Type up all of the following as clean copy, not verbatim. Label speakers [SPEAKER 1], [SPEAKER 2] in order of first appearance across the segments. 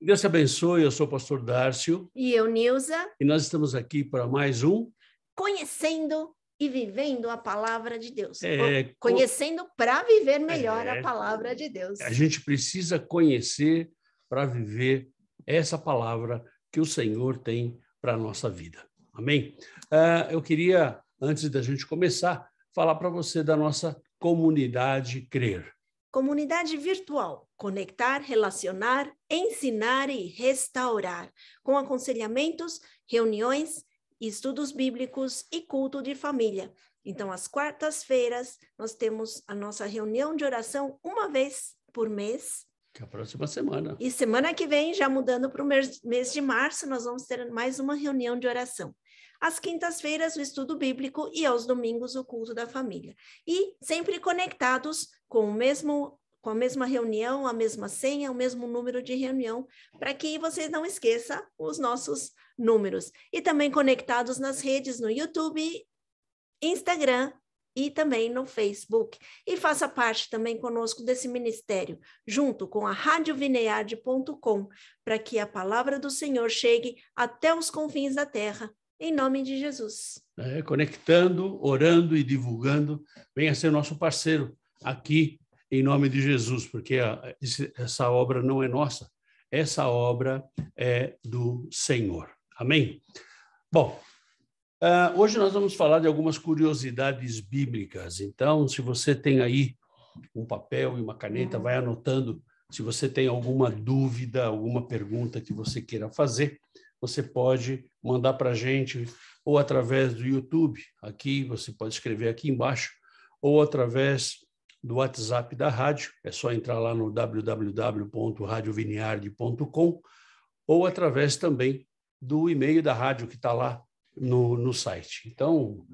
[SPEAKER 1] Deus te abençoe, eu sou o pastor Dárcio.
[SPEAKER 2] E eu, Nilza.
[SPEAKER 1] E nós estamos aqui para mais um...
[SPEAKER 2] Conhecendo e vivendo a palavra de Deus.
[SPEAKER 1] Conhecendo
[SPEAKER 2] para viver melhor a palavra de Deus.
[SPEAKER 1] A gente precisa conhecer para viver essa palavra que o Senhor tem para a nossa vida. Amém? Eu queria, antes da gente começar, falar para você da nossa comunidade Crer.
[SPEAKER 2] Comunidade virtual, conectar, relacionar, ensinar e restaurar, com aconselhamentos, reuniões, estudos bíblicos e culto de família. Então, às quartas-feiras, nós temos a nossa reunião de oração uma vez por mês.
[SPEAKER 1] Que é a próxima semana.
[SPEAKER 2] E semana que vem, já mudando para o mês de março, nós vamos ter mais uma reunião de oração. Às quintas-feiras, o estudo bíblico e aos domingos, o culto da família. E sempre conectados com a mesma reunião, a mesma senha, o mesmo número de reunião, para que você não esqueça os nossos números. E também conectados nas redes, no YouTube, Instagram e também no Facebook. E faça parte também conosco desse ministério, junto com a radiovinearde.com, para que a palavra do Senhor chegue até os confins da terra. Em nome de Jesus.
[SPEAKER 1] Conectando, orando e divulgando, venha ser nosso parceiro aqui, em nome de Jesus, porque essa obra não é nossa, essa obra é do Senhor. Amém? Bom, hoje nós vamos falar de algumas curiosidades bíblicas. Então, se você tem aí um papel e uma caneta, vai anotando. Se você tem alguma dúvida, alguma pergunta que você queira fazer, você pode mandar para a gente ou através do YouTube, aqui, você pode escrever aqui embaixo, ou através do WhatsApp da rádio, é só entrar lá no www.radiovinearde.com, ou através também do e-mail da rádio que está lá no site. Então,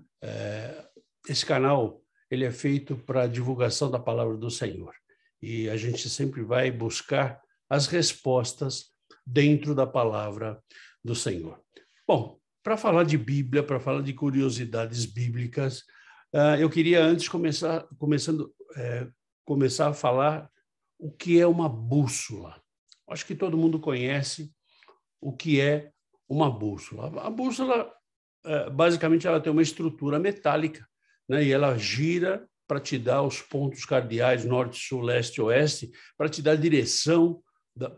[SPEAKER 1] esse canal ele é feito para a divulgação da palavra do Senhor, e a gente sempre vai buscar as respostas dentro da palavra do Senhor. Bom, para falar de Bíblia, para falar de curiosidades bíblicas, eu queria antes começar a falar o que é uma bússola. Acho que todo mundo conhece o que é uma bússola. A bússola, basicamente, ela tem uma estrutura metálica, né? E ela gira para te dar os pontos cardeais, norte, sul, leste, oeste, para te dar direção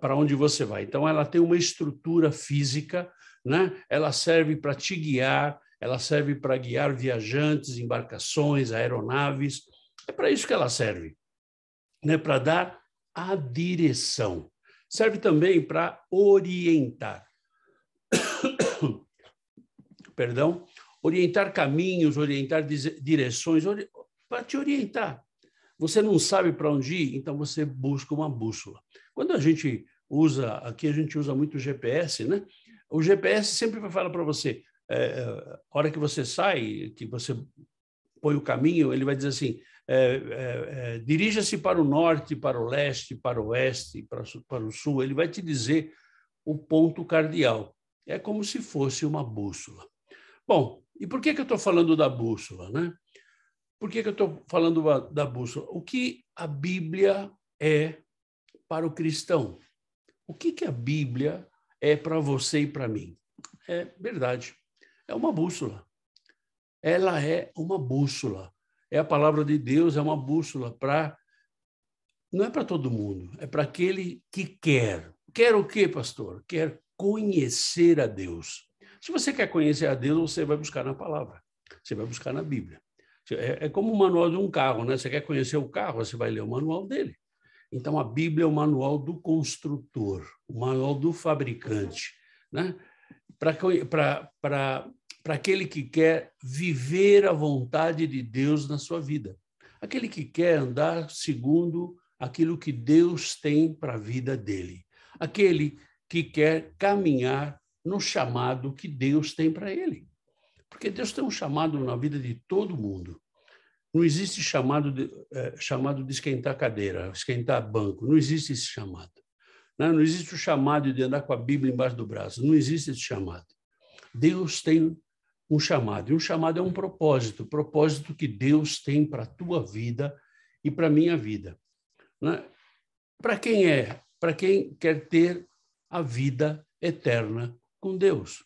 [SPEAKER 1] para onde você vai. Então, ela tem uma estrutura física, né? Ela serve para te guiar, ela serve para guiar viajantes, embarcações, aeronaves. É para isso que ela serve, né? Para dar a direção. Serve também para orientar. Perdão? Orientar caminhos, orientar direções, para te orientar. Você não sabe para onde ir, então você busca uma bússola. Quando a gente usa, aqui a gente usa muito o GPS, né? O GPS sempre vai falar para você, a hora que você sai, que você põe o caminho, ele vai dizer assim, dirija-se para o norte, para o leste, para o oeste, para o sul, ele vai te dizer o ponto cardeal. É como se fosse uma bússola. Bom, e por que eu estou falando da bússola, né? Por que eu estou falando da bússola? O que a Bíblia é para o cristão? O que a Bíblia é para você e para mim? É verdade, é uma bússola. Ela é uma bússola. É a palavra de Deus, é uma bússola para... Não é para todo mundo, é para aquele que quer. Quer o quê, pastor? Quer conhecer a Deus. Se você quer conhecer a Deus, você vai buscar na palavra. Você vai buscar na Bíblia. É como o manual de um carro, né? Você quer conhecer o carro, você vai ler o manual dele. Então, a Bíblia é o manual do construtor, o manual do fabricante, né? Para aquele que quer viver a vontade de Deus na sua vida. Aquele que quer andar segundo aquilo que Deus tem para a vida dele. Aquele que quer caminhar no chamado que Deus tem para ele. Porque Deus tem um chamado na vida de todo mundo. Não existe chamado de esquentar cadeira, esquentar banco. Não existe esse chamado. Não existe o chamado de andar com a Bíblia embaixo do braço. Não existe esse chamado. Deus tem um chamado. E um chamado é um propósito. Propósito que Deus tem para a tua vida e para a minha vida. Para quem é? Para quem quer ter a vida eterna com Deus.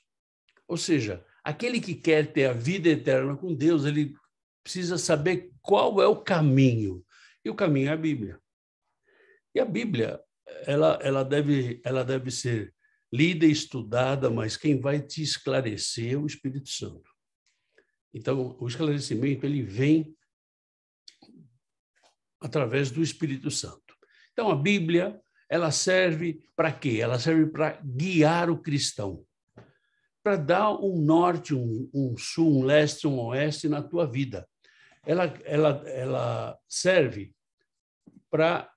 [SPEAKER 1] Ou seja, aquele que quer ter a vida eterna com Deus, ele precisa saber qual é o caminho. E o caminho é a Bíblia. E a Bíblia, ela deve ser lida e estudada, mas quem vai te esclarecer é o Espírito Santo. Então, o esclarecimento ele vem através do Espírito Santo. Então, a Bíblia, ela serve para quê? Ela serve para guiar o cristão, para dar um norte, um sul, um leste, um oeste na tua vida. Ela serve para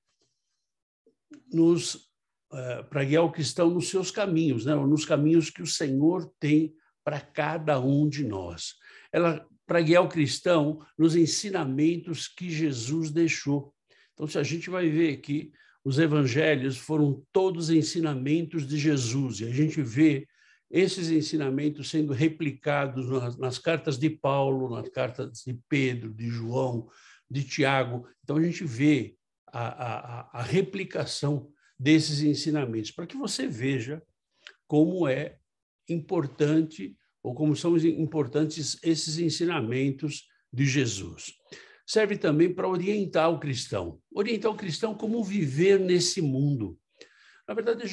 [SPEAKER 1] guiar o cristão nos seus caminhos, né? Nos caminhos que o Senhor tem para cada um de nós. Ela para guiar o cristão nos ensinamentos que Jesus deixou. Então, se a gente vai ver que os evangelhos foram todos ensinamentos de Jesus, e a gente vê esses ensinamentos sendo replicados nas cartas de Paulo, nas cartas de Pedro, de João, de Tiago. Então, a gente vê a replicação desses ensinamentos, para que você veja como é importante ou como são importantes esses ensinamentos de Jesus. Serve também para orientar o cristão como viver nesse mundo. Na verdade,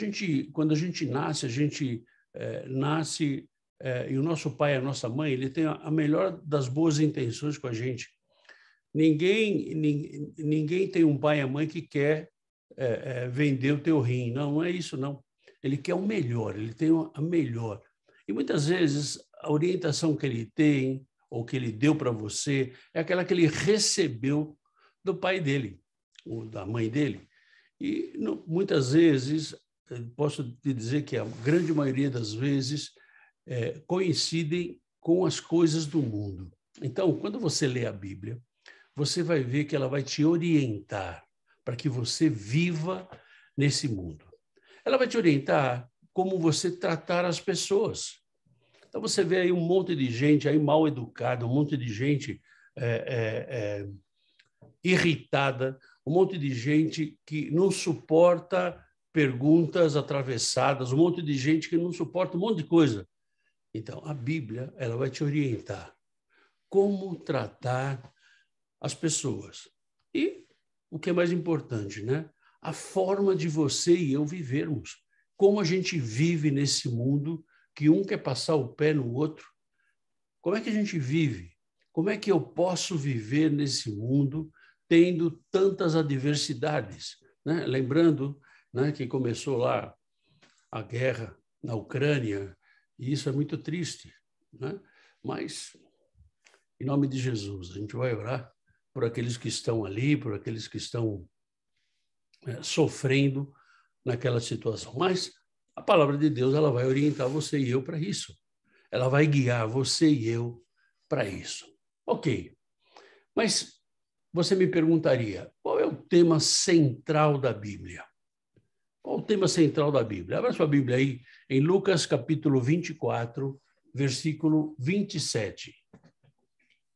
[SPEAKER 1] quando a gente nasce, e o nosso pai e a nossa mãe, ele tem a melhor das boas intenções com a gente. Ninguém tem um pai e a mãe que quer vender o teu rim. Não é isso, não. Ele quer o melhor, ele tem a melhor. E muitas vezes a orientação que ele tem, ou que ele deu para você, é aquela que ele recebeu do pai dele, ou da mãe dele. E muitas vezes, posso te dizer que a grande maioria das vezes coincidem com as coisas do mundo. Então, quando você lê a Bíblia, você vai ver que ela vai te orientar para que você viva nesse mundo. Ela vai te orientar como você tratar as pessoas. Então, você vê aí um monte de gente aí mal educada, um monte de gente irritada, um monte de gente que não suporta perguntas atravessadas, um monte de gente que não suporta um monte de coisa. Então, a Bíblia, ela vai te orientar como tratar as pessoas. E o que é mais importante, né? A forma de você e eu vivermos. Como a gente vive nesse mundo que um quer passar o pé no outro. Como é que a gente vive? Como é que eu posso viver nesse mundo tendo tantas adversidades? Né? Lembrando, né, que começou lá a guerra na Ucrânia, e isso é muito triste, né? Mas, em nome de Jesus, a gente vai orar por aqueles que estão ali, por aqueles que estão sofrendo naquela situação. Mas a palavra de Deus, ela vai orientar você e eu para isso. Ela vai guiar você e eu para isso. Ok. Mas você me perguntaria, qual é o tema central da Bíblia? Qual o tema central da Bíblia? Abra sua Bíblia aí em Lucas capítulo 24, versículo 27.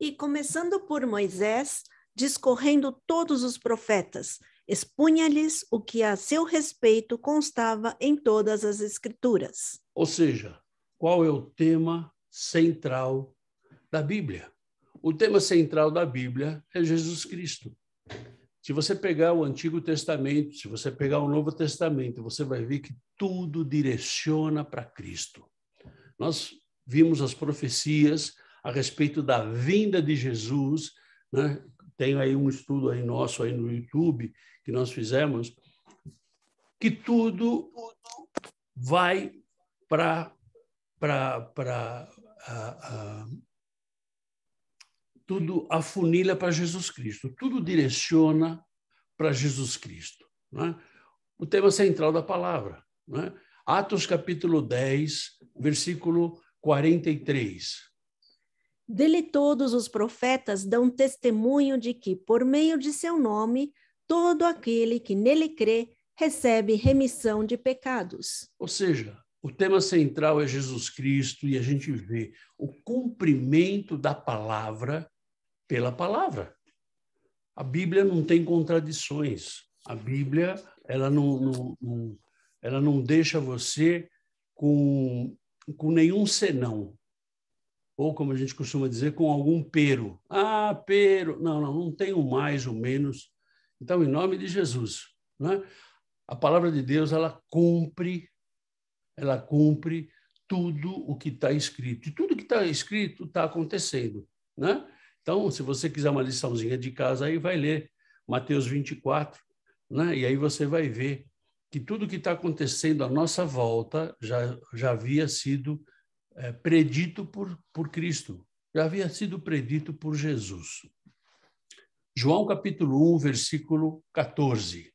[SPEAKER 2] E começando por Moisés, discorrendo todos os profetas, expunha-lhes o que a seu respeito constava em todas as Escrituras.
[SPEAKER 1] Ou seja, qual é o tema central da Bíblia? O tema central da Bíblia é Jesus Cristo. Se você pegar o Antigo Testamento, se você pegar o Novo Testamento, você vai ver que tudo direciona para Cristo. Nós vimos as profecias a respeito da vinda de Jesus, né? Tem aí um estudo aí nosso aí no YouTube que nós fizemos, que tudo vai tudo afunilha para Jesus Cristo, tudo direciona para Jesus Cristo, né? O tema central da palavra, né? Atos capítulo 10, versículo 43.
[SPEAKER 2] Dele todos os profetas dão testemunho de que, por meio de seu nome, todo aquele que nele crê recebe remissão de pecados.
[SPEAKER 1] Ou seja, o tema central é Jesus Cristo e a gente vê o cumprimento da palavra pela palavra. A Bíblia não tem contradições. A Bíblia, ela ela não deixa você com nenhum senão, ou como a gente costuma dizer, com algum pero. Ah, pero. Não tem o mais, o menos. Então, em nome de Jesus, né? A palavra de Deus, ela cumpre tudo o que está escrito. E tudo que está escrito está acontecendo, né? Então, se você quiser uma liçãozinha de casa, aí vai ler Mateus 24, né? E aí você vai ver que tudo que está acontecendo à nossa volta já havia sido predito por Cristo, já havia sido predito por Jesus. João capítulo 1, versículo 14.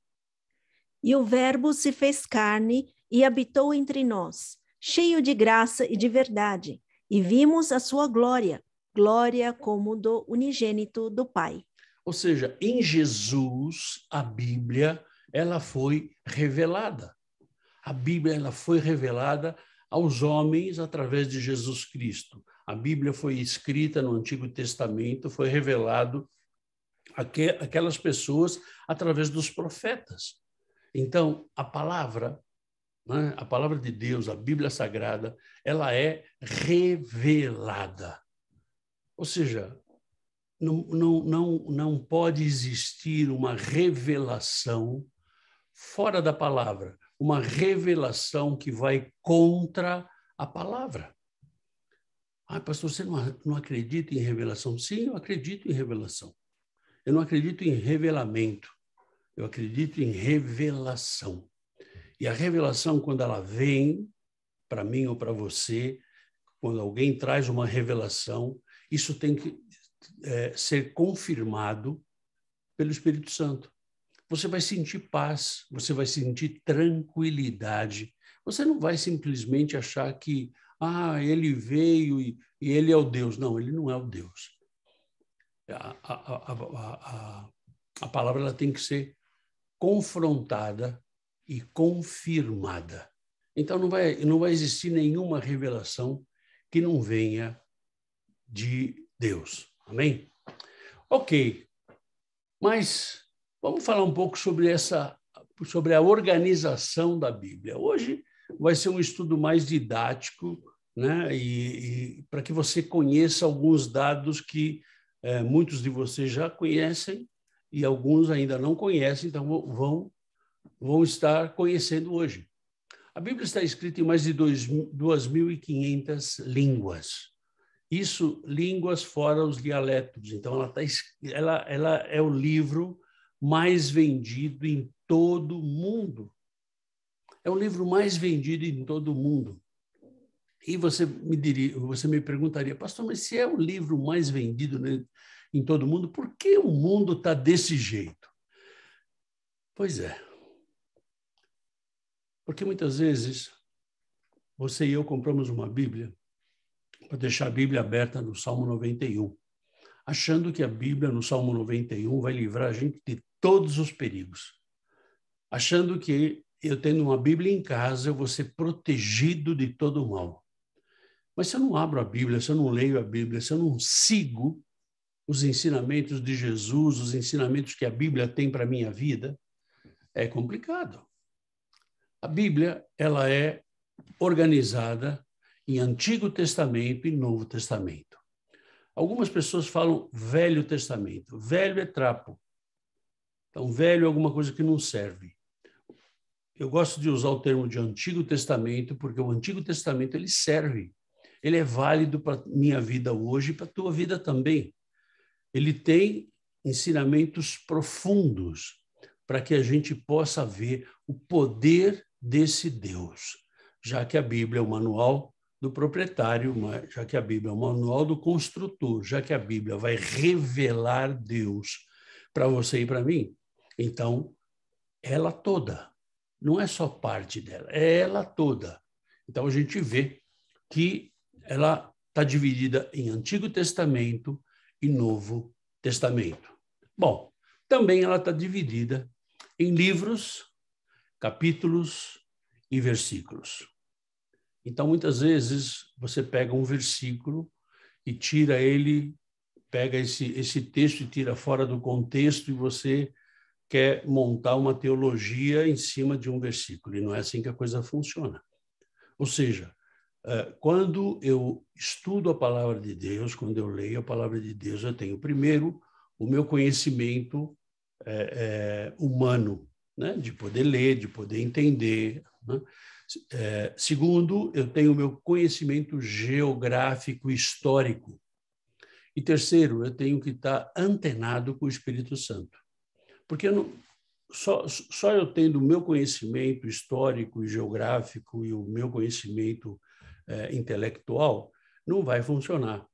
[SPEAKER 2] E o Verbo se fez carne e habitou entre nós, cheio de graça e de verdade, e vimos a sua glória, glória como do unigênito do Pai.
[SPEAKER 1] Ou seja, em Jesus, a Bíblia, ela foi revelada. A Bíblia, ela foi revelada aos homens através de Jesus Cristo. A Bíblia foi escrita no Antigo Testamento, foi revelado àquelas pessoas através dos profetas. Então, a palavra, né, a palavra de Deus, a Bíblia Sagrada, ela é revelada. Ou seja, não pode existir uma revelação fora da palavra, uma revelação que vai contra a palavra. Ah, pastor, você não acredita em revelação? Sim, eu acredito em revelação. Eu não acredito em revelamento, eu acredito em revelação. E a revelação, quando ela vem para mim ou para você, quando alguém traz uma revelação, isso tem que ser confirmado pelo Espírito Santo. Você vai sentir paz, você vai sentir tranquilidade. Você não vai simplesmente achar que ele veio e ele é o Deus. Não, ele não é o Deus. A palavra ela tem que ser confrontada e confirmada. Então, não vai existir nenhuma revelação que não venha de Deus. Amém? Ok. Mas vamos falar um pouco sobre a organização da Bíblia. Hoje vai ser um estudo mais didático, né? E para que você conheça alguns dados que muitos de vocês já conhecem e alguns ainda não conhecem, então vão estar conhecendo hoje. A Bíblia está escrita em mais de 2.500 línguas. Isso, línguas fora os dialetos. Então, ela é o livro mais vendido em todo o mundo. É o livro mais vendido em todo o mundo. E você me perguntaria, pastor, mas se é o livro mais vendido, né, em todo o mundo, por que o mundo está desse jeito? Pois é. Porque muitas vezes você e eu compramos uma Bíblia para deixar a Bíblia aberta no Salmo 91, achando que a Bíblia, no Salmo 91, vai livrar a gente de todos os perigos. Achando que eu tendo uma Bíblia em casa, eu vou ser protegido de todo o mal. Mas se eu não abro a Bíblia, se eu não leio a Bíblia, se eu não sigo os ensinamentos de Jesus, os ensinamentos que a Bíblia tem para a minha vida, é complicado. A Bíblia, ela é organizada em Antigo Testamento e Novo Testamento. Algumas pessoas falam Velho Testamento. Velho é trapo. Então, velho é alguma coisa que não serve. Eu gosto de usar o termo de Antigo Testamento, porque o Antigo Testamento ele serve. Ele é válido para a minha vida hoje e para a tua vida também. Ele tem ensinamentos profundos para que a gente possa ver o poder desse Deus, já que a Bíblia é o manual do proprietário, já que a Bíblia é o manual do construtor, já que a Bíblia vai revelar Deus para você e para mim, então, ela toda, não é só parte dela, é ela toda. Então, a gente vê que ela está dividida em Antigo Testamento e Novo Testamento. Bom, também ela está dividida em livros, capítulos e versículos. Então, muitas vezes, você pega um versículo e tira ele, pega esse texto e tira fora do contexto e você quer montar uma teologia em cima de um versículo, e não é assim que a coisa funciona. Ou seja, quando eu estudo a palavra de Deus, quando eu leio a palavra de Deus, eu tenho, primeiro, o meu conhecimento humano, né? De poder ler, de poder entender, né? Segundo, eu tenho o meu conhecimento geográfico, histórico. E terceiro, eu tenho que estar antenado com o Espírito Santo. Porque só eu tendo o meu conhecimento histórico e geográfico e o meu conhecimento intelectual, não vai funcionar.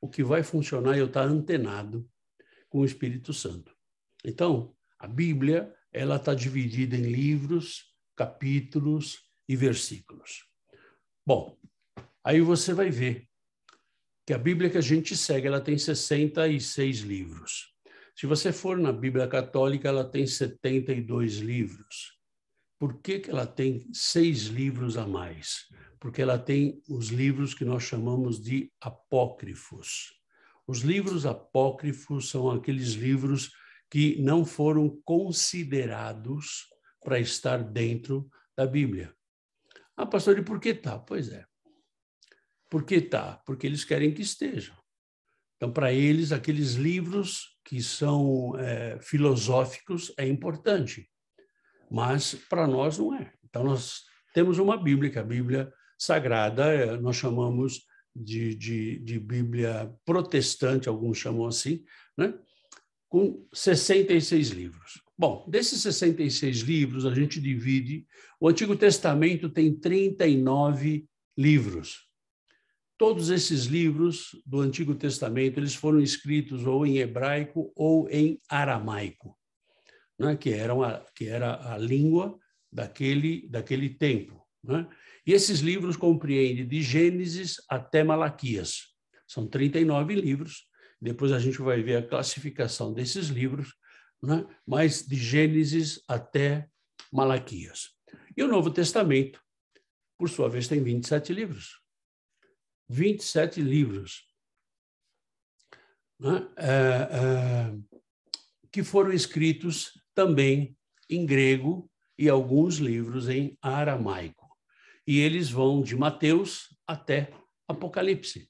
[SPEAKER 1] O que vai funcionar é eu estar antenado com o Espírito Santo. Então, a Bíblia ela está dividida em livros, capítulos e versículos. Bom, aí você vai ver que a Bíblia que a gente segue ela tem 66 livros. Se você for na Bíblia Católica, ela tem 72 livros. Por que ela tem 6 livros a mais? Porque ela tem os livros que nós chamamos de apócrifos. Os livros apócrifos são aqueles livros que não foram considerados para estar dentro da Bíblia. Ah, pastor, e por que tá? Pois é. Por que tá? Porque eles querem que estejam. Então, para eles, aqueles livros que são filosóficos é importante, mas para nós não é. Então, nós temos uma Bíblia, que a Bíblia Sagrada, nós chamamos de Bíblia protestante, alguns chamam assim, né? Com 66 livros. Bom, desses 66 livros, a gente divide... O Antigo Testamento tem 39 livros. Todos esses livros do Antigo Testamento, eles foram escritos ou em hebraico ou em aramaico, né? que era a língua daquele tempo. Né? E esses livros compreendem de Gênesis até Malaquias. São 39 livros. Depois a gente vai ver a classificação desses livros, né? Mas de Gênesis até Malaquias. E o Novo Testamento, por sua vez, tem 27 livros. 27 livros, né? Que foram escritos também em grego e alguns livros em aramaico. E eles vão de Mateus até Apocalipse.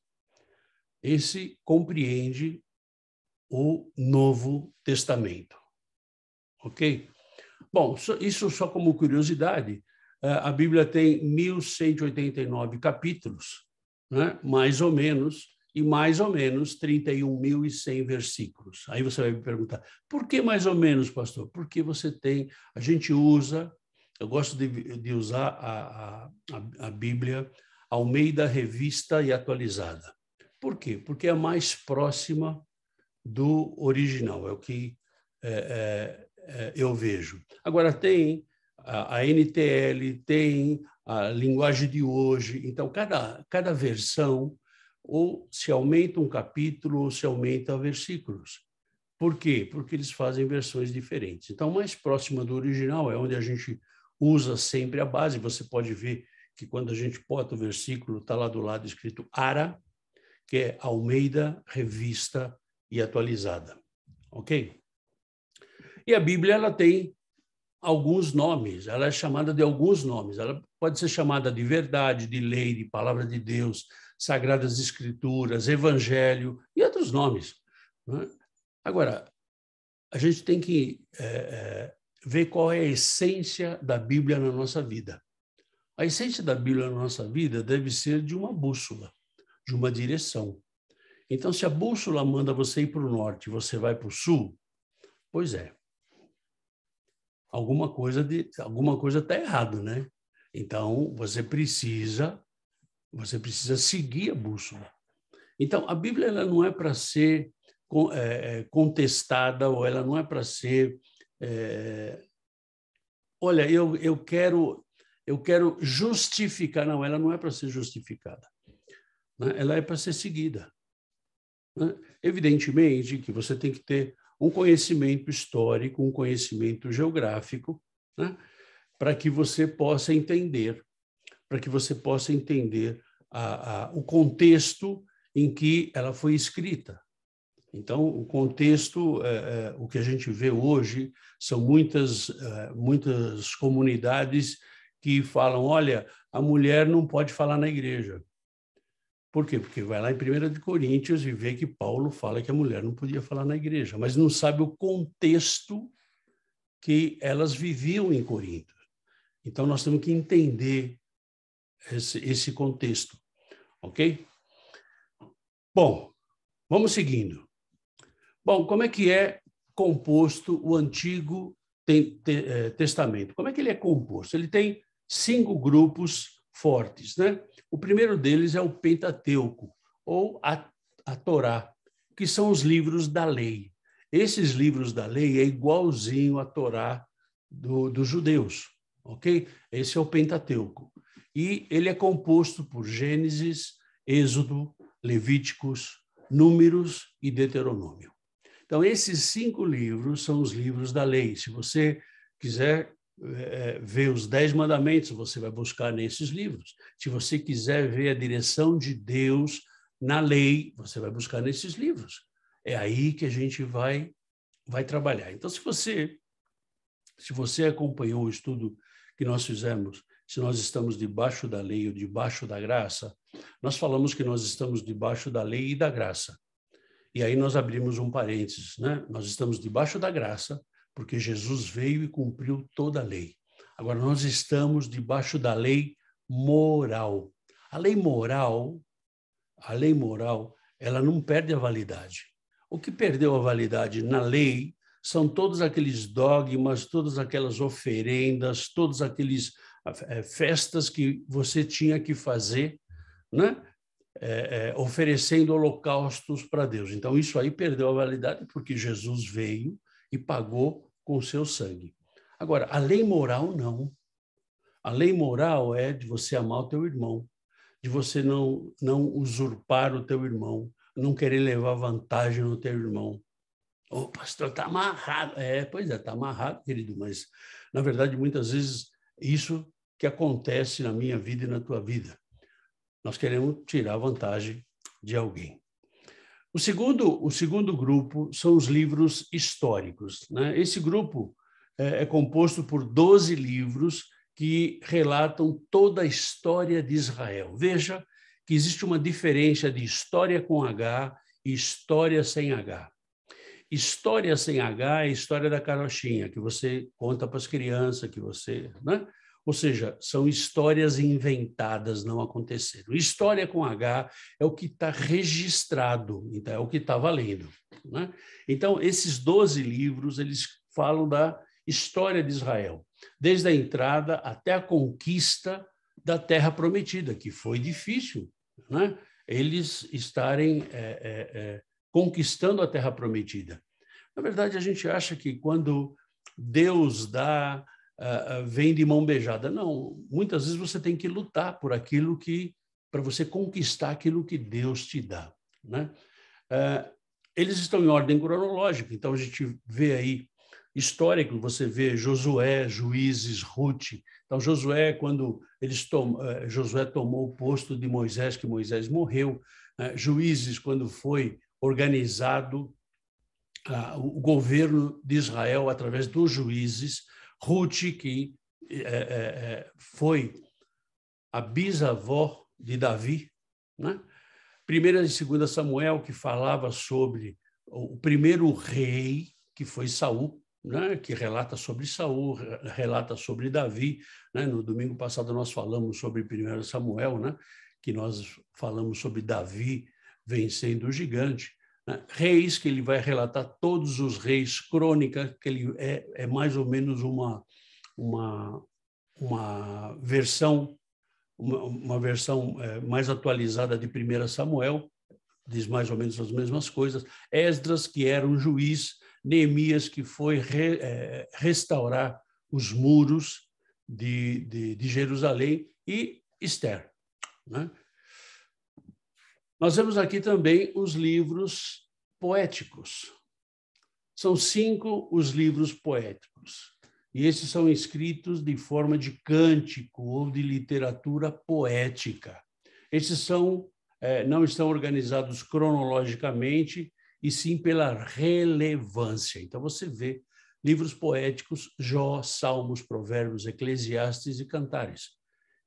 [SPEAKER 1] Esse compreende o Novo Testamento. Ok? Bom, isso só como curiosidade, a Bíblia tem 1.189 capítulos, né? Mais ou menos 31.100 versículos. Aí você vai me perguntar, por que mais ou menos, pastor? Porque a gente usa, eu gosto de usar a Bíblia Almeida Revista e Atualizada. Por quê? Porque é a mais próxima do original, é o que eu vejo. Agora, tem a NTL, tem a linguagem de hoje, então cada versão ou se aumenta um capítulo ou se aumenta versículos. Por quê? Porque eles fazem versões diferentes. Então, mais próxima do original é onde a gente usa sempre a base. Você pode ver que quando a gente bota o versículo, está lá do lado escrito ARA, que é Almeida Revista e Atualizada. Ok? E a Bíblia ela tem alguns nomes, ela é chamada de alguns nomes. Ela pode ser chamada de verdade, de lei, de palavra de Deus, Sagradas Escrituras, Evangelho e outros nomes. Né? Agora, a gente tem que ver qual é a essência da Bíblia na nossa vida. A essência da Bíblia na nossa vida deve ser de uma bússola, de uma direção. Então, se a bússola manda você ir para o norte e você vai para o sul, pois é, alguma coisa está errado, né? Então, você precisa seguir a bússola. Então, a Bíblia ela não é para ser contestada ou ela não é para ser... olha, eu quero justificar. Não, ela não é para ser justificada. Né? Ela é para ser seguida. Né? Evidentemente que você tem que ter um conhecimento histórico, um conhecimento geográfico, né? Para que você possa entender, o contexto em que ela foi escrita. Então, o contexto, o que a gente vê hoje, são muitas comunidades que falam, olha, a mulher não pode falar na igreja. Por quê? Porque vai lá em 1 Coríntios e vê que Paulo fala que a mulher não podia falar na igreja, mas não sabe o contexto que elas viviam em Corinto. Então, nós temos que entender esse contexto, ok? Bom, vamos seguindo. Bom, como é que é composto o Antigo Testamento? Como é que ele é composto? Ele tem 5 grupos fortes, né? O primeiro deles é o Pentateuco, ou a Torá, que são os livros da lei. Esses livros da lei é igualzinho à Torá dos judeus, ok? Esse é o Pentateuco. E ele é composto por Gênesis, Êxodo, Levíticos, Números e Deuteronômio. Então, esses 5 livros são os livros da lei. Se você quiser ver os 10 mandamentos, você vai buscar nesses livros. Se você quiser ver a direção de Deus na lei, você vai buscar nesses livros. É aí que a gente vai trabalhar. Então, se você acompanhou o estudo que nós fizemos, se nós estamos debaixo da lei ou debaixo da graça, nós falamos que nós estamos debaixo da lei e da graça. E aí nós abrimos um parênteses, né? Nós estamos debaixo da graça, porque Jesus veio e cumpriu toda a lei. Agora, nós estamos debaixo da lei moral. A lei moral, ela não perde a validade. O que perdeu a validade na lei são todos aqueles dogmas, todas aquelas oferendas, todos aqueles festas que você tinha que fazer, né? Oferecendo holocaustos para Deus. Então, isso aí perdeu a validade porque Jesus veio e pagou com o seu sangue. Agora, a lei moral, não. A lei moral é de você amar o teu irmão, de você não usurpar o teu irmão, não querer levar vantagem no teu irmão. O pastor está amarrado. Pois é, está amarrado, querido, mas, na verdade, muitas vezes, isso que acontece na minha vida e na tua vida. Nós queremos tirar vantagem de alguém. O segundo grupo são os livros históricos, né? Esse grupo é composto por 12 livros que relatam toda a história de Israel. Veja que existe uma diferença de história com H e história sem H. História sem H é a história da carochinha, que você conta para as crianças, que você, né? Ou seja, são histórias inventadas, não aconteceram. História com H é o que está registrado, então é o que está valendo, né? Então, esses 12 livros, eles falam da história de Israel, desde a entrada até a conquista da Terra Prometida, que foi difícil, né? Eles estarem conquistando a Terra Prometida. Na verdade, a gente acha que quando Deus dá, vem de mão beijada. Não, muitas vezes você tem que lutar por aquilo para você conquistar aquilo que Deus te dá, né? Eles estão em ordem cronológica, então a gente vê aí histórico, você vê Josué, Juízes, Ruth. Então, Josué, quando Josué tomou o posto de Moisés, que Moisés morreu. Juízes, quando foi organizado o governo de Israel através dos juízes. Ruth, que foi a bisavó de Davi, né? 1ª e 2ª Samuel, que falava sobre o primeiro rei, que foi Saul, né? Que relata sobre Saul, relata sobre Davi, né? No domingo passado nós falamos sobre 1 Samuel, né? Que nós falamos sobre Davi vencendo o gigante, né? Reis, que ele vai relatar todos os reis. Crônica, que ele é mais ou menos uma versão mais atualizada de 1 Samuel, diz mais ou menos as mesmas coisas. Esdras, que era um juiz. Neemias, que foi restaurar os muros de Jerusalém. E Esther, né? Nós vemos aqui também os livros poéticos. São 5 os livros poéticos. E esses são escritos de forma de cântico ou de literatura poética. Esses não estão organizados cronologicamente e sim pela relevância. Então, você vê livros poéticos, Jó, Salmos, Provérbios, Eclesiastes e Cantares.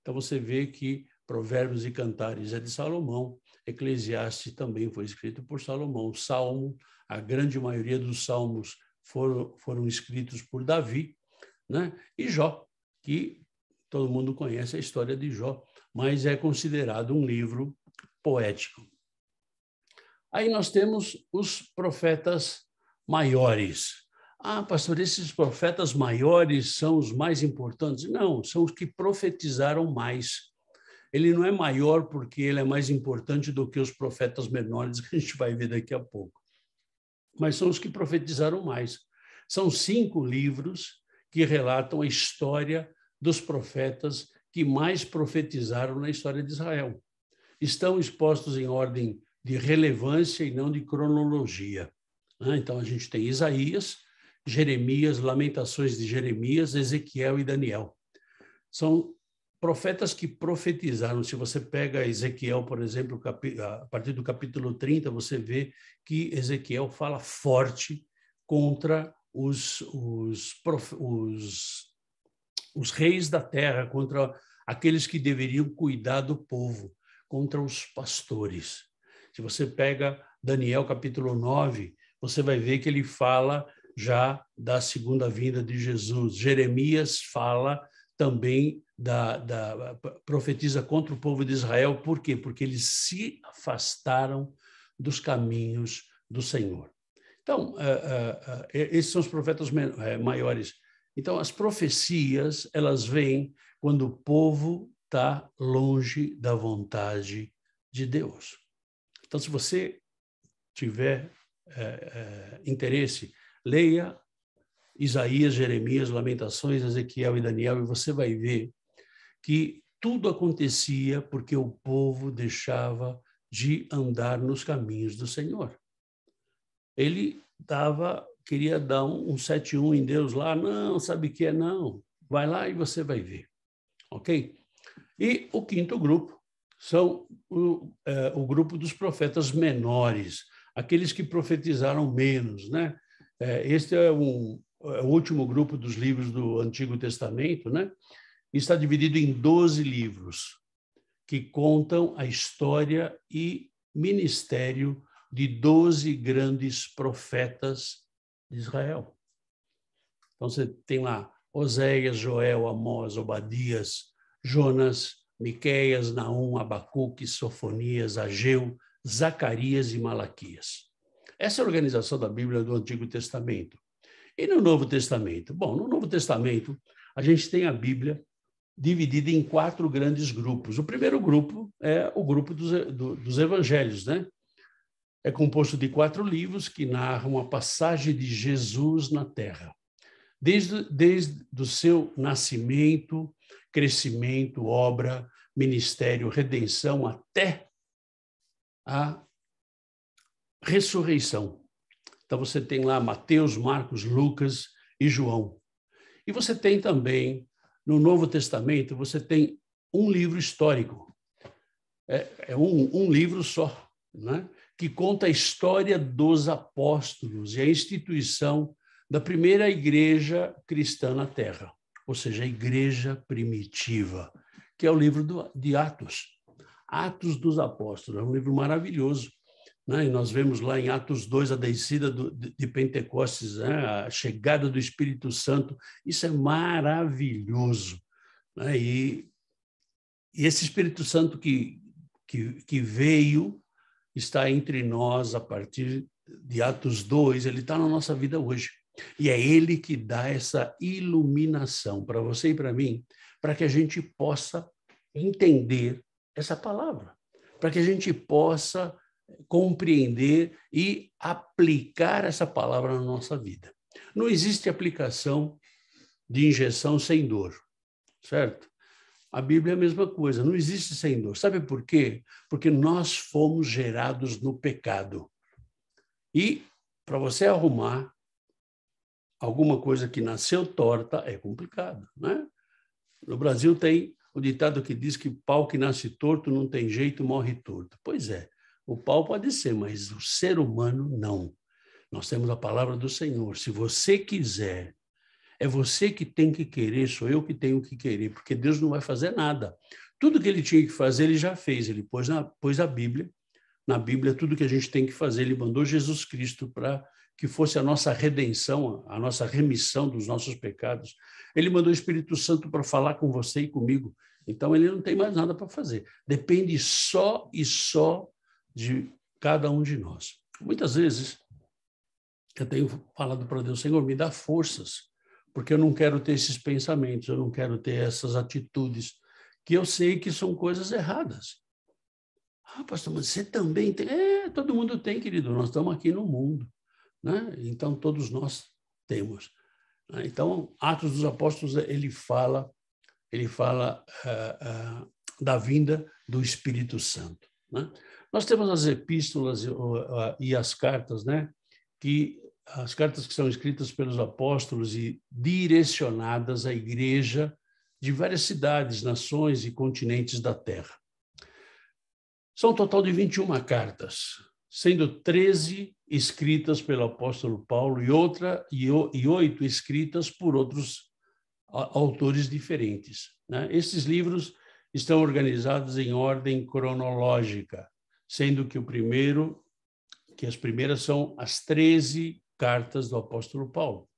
[SPEAKER 1] Então, você vê que Provérbios e Cantares é de Salomão, Eclesiastes também foi escrito por Salomão, Salmo, a grande maioria dos salmos foram escritos por Davi, né? E Jó, que todo mundo conhece a história de Jó, mas é considerado um livro poético. Aí nós temos os profetas maiores. Ah, pastor, esses profetas maiores são os mais importantes? Não, são os que profetizaram mais. Ele não é maior porque ele é mais importante do que os profetas menores, que a gente vai ver daqui a pouco. Mas são os que profetizaram mais. São 5 livros que relatam a história dos profetas que mais profetizaram na história de Israel. Estão expostos em ordem de relevância e não de cronologia. Então, a gente tem Isaías, Jeremias, Lamentações de Jeremias, Ezequiel e Daniel. São profetas que profetizaram. Se você pega Ezequiel, por exemplo, a partir do capítulo 30, você vê que Ezequiel fala forte contra os reis da terra, contra aqueles que deveriam cuidar do povo, contra os pastores. Se você pega Daniel, capítulo 9, você vai ver que ele fala já da segunda vinda de Jesus. Jeremias fala também profetiza contra o povo de Israel. Por quê? Porque eles se afastaram dos caminhos do Senhor. Então, esses são os profetas maiores. Então, as profecias, elas vêm quando o povo está longe da vontade de Deus. Então, se você tiver interesse, leia Isaías, Jeremias, Lamentações, Ezequiel e Daniel, e você vai ver que tudo acontecia porque o povo deixava de andar nos caminhos do Senhor. Ele queria dar um 7-1 em Deus lá, não, sabe o que é? Não, vai lá e você vai ver, ok? E o 5º grupo são o grupo dos profetas menores, aqueles que profetizaram menos, né? Este é o último grupo dos livros do Antigo Testamento, né? Está dividido em 12 livros que contam a história e ministério de 12 grandes profetas de Israel. Então, você tem lá Oséias, Joel, Amós, Obadias, Jonas, Miqueias, Naum, Abacuque, Sofonias, Ageu, Zacarias e Malaquias. Essa é a organização da Bíblia do Antigo Testamento. E no Novo Testamento? Bom, no Novo Testamento, a gente tem a Bíblia dividida em 4 grandes grupos. O primeiro grupo é o grupo dos evangelhos, né? É composto de 4 livros que narram a passagem de Jesus na Terra. Desde o seu nascimento, crescimento, obra, ministério, redenção, até a ressurreição. Então, você tem lá Mateus, Marcos, Lucas e João. E você tem também, no Novo Testamento, você tem um livro histórico. É um livro só, né? Que conta a história dos apóstolos e a instituição da primeira igreja cristã na Terra, ou seja, a igreja primitiva, que é o livro de Atos. Atos dos Apóstolos, é um livro maravilhoso. E nós vemos lá em Atos 2 a descida de Pentecostes, né? A chegada do Espírito Santo. Isso é maravilhoso. E esse Espírito Santo que veio, está entre nós a partir de Atos 2, ele está na nossa vida hoje. E é ele que dá essa iluminação para você e para mim, para que a gente possa entender essa palavra, para que a gente possa compreender e aplicar essa palavra na nossa vida. Não existe aplicação de injeção sem dor, certo? A Bíblia é a mesma coisa, não existe sem dor. Sabe por quê? Porque nós fomos gerados no pecado. E para você arrumar alguma coisa que nasceu torta é complicado, né? No Brasil tem o ditado que diz que pau que nasce torto não tem jeito, morre torto. Pois é. O pau pode ser, mas o ser humano não. Nós temos a palavra do Senhor. Se você quiser, é você que tem que querer, sou eu que tenho que querer, porque Deus não vai fazer nada. Tudo que ele tinha que fazer, ele já fez. Ele pôs a Bíblia. Na Bíblia, tudo que a gente tem que fazer, ele mandou Jesus Cristo para que fosse a nossa redenção, a nossa remissão dos nossos pecados. Ele mandou o Espírito Santo para falar com você e comigo. Então, ele não tem mais nada para fazer. Depende só e só de cada um de nós. Muitas vezes, eu tenho falado para Deus, Senhor, me dá forças, porque eu não quero ter esses pensamentos, eu não quero ter essas atitudes, que eu sei que são coisas erradas. Ah, pastor, mas você também tem? Todo mundo tem, querido, nós estamos aqui no mundo, né? Então, todos nós temos. Então, Atos dos Apóstolos, ele fala da vinda do Espírito Santo, né? Nós temos as epístolas e as cartas, né? As cartas que são escritas pelos apóstolos e direcionadas à igreja de várias cidades, nações e continentes da terra. São um total de 21 cartas, sendo 13 escritas pelo apóstolo Paulo e 8 escritas por outros autores diferentes, né? Esses livros estão organizados em ordem cronológica, sendo que as primeiras são as 13 cartas do apóstolo Paulo.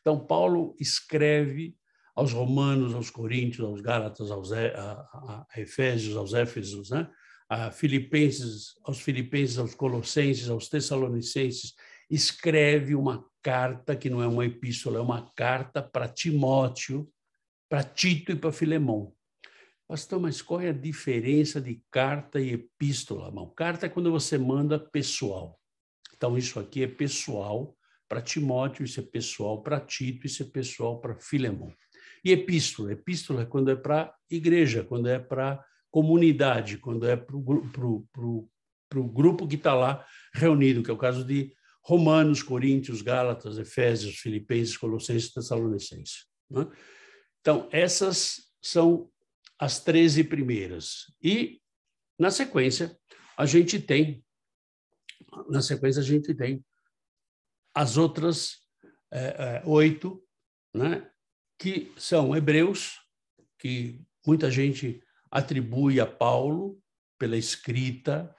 [SPEAKER 1] Então, Paulo escreve aos Romanos, aos Coríntios, aos Gálatas, a Efésios, aos Éfesos, né? Aos Filipenses, aos Colossenses, aos Tessalonicenses, escreve uma carta que não é uma epístola, é uma carta para Timóteo, para Tito e para Filemão. Pastor, mas qual é a diferença de carta e epístola, irmão? Carta é quando você manda pessoal. Então, isso aqui é pessoal para Timóteo, isso é pessoal para Tito, isso é pessoal para Filemão. E epístola é quando é para igreja, quando é para comunidade, quando é para o grupo que está lá reunido, que é o caso de Romanos, Coríntios, Gálatas, Efésios, Filipenses, Colossenses, Tessalonicenses, né? Então, essas são as 13 primeiras. E, na sequência, a gente tem as outras 8, né? Que são Hebreus, que muita gente atribui a Paulo pela escrita,